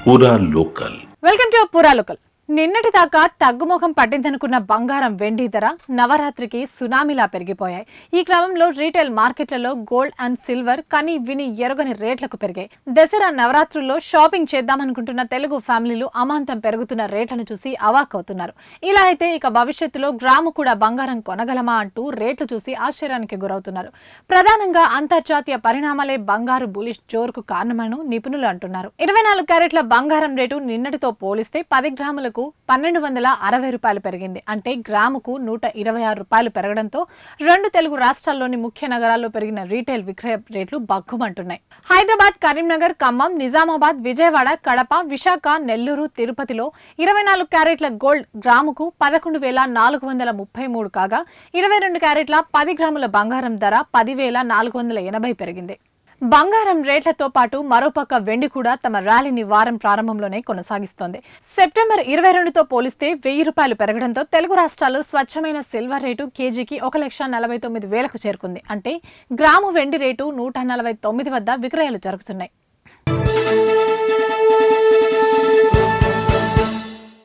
పూరా local. Welcome to పూరా local. నిన్నటి దాకా తగ్గుముఖం పట్టిందనుకున్న బంగారం వెండి ధర నవరాత్రికి సునామీలా పెరిగిపోయాయి. ఈ క్రమంలో రీటైల్ మార్కెట్లలో గోల్డ్ అండ్ సిల్వర్ కని విని ఎరగని రేట్లకు పెరిగాయి. దసరా నవరాత్రుల్లో షాపింగ్ చేద్దామనుకుంటున్న తెలుగు ఫ్యామిలీలు అమాంతం పెరుగుతున్న రేట్లను చూసి అవాక్కవుతున్నారు. ఇలా అయితే ఇక భవిష్యత్తులో గ్రాము కూడా బంగారం కొనగలమా అంటూ రేట్లు చూసి ఆశ్చర్యానికి గురవుతున్నారు. ప్రధానంగా అంతర్జాతీయ పరిణామాలే బంగారు బులిష్ జోరుకు కారణమని నిపుణులు అంటున్నారు. 24 క్యారెట్ల బంగారం రేటు నిన్నటితో పోలిస్తే 10 గ్రాములకు 1260 రూపాయలు పెరిగింది. అంటే గ్రాముకు 126 రూపాయలు పెరగడంతో రెండు తెలుగు రాష్ట్రాల్లోని ముఖ్య నగరాల్లో పెరిగిన రీటైల్ విక్రయ రేట్లు బగ్గుమంటున్నాయి. హైదరాబాద్, కరీంనగర్, ఖమ్మం, నిజామాబాద్, విజయవాడ, కడప, విశాఖ, నెల్లూరు, తిరుపతిలో 24 క్యారెట్ల గోల్డ్ గ్రాముకు 11,433 కాగా 22 క్యారెట్ల 10 గ్రాముల బంగారం ధర 10,480 పెరిగింది. బంగారం రేట్లతో పాటు మరోపక్క వెండి కూడా తమ ర్యాలీని వారం ప్రారంభంలోనే కొనసాగిస్తోంది. సెప్టెంబర్ 22తో పోలిస్తే 1000 రూపాయలు పెరగడంతో తెలుగు రాష్ట్రాల్లో స్వచ్ఛమైన సిల్వర్ రేటు కేజీకి 1,49,000కు చేరుకుంది. అంటే గ్రాము వెండి రేటు 149 వద్ద విక్రయాలు జరుగుతున్నాయి.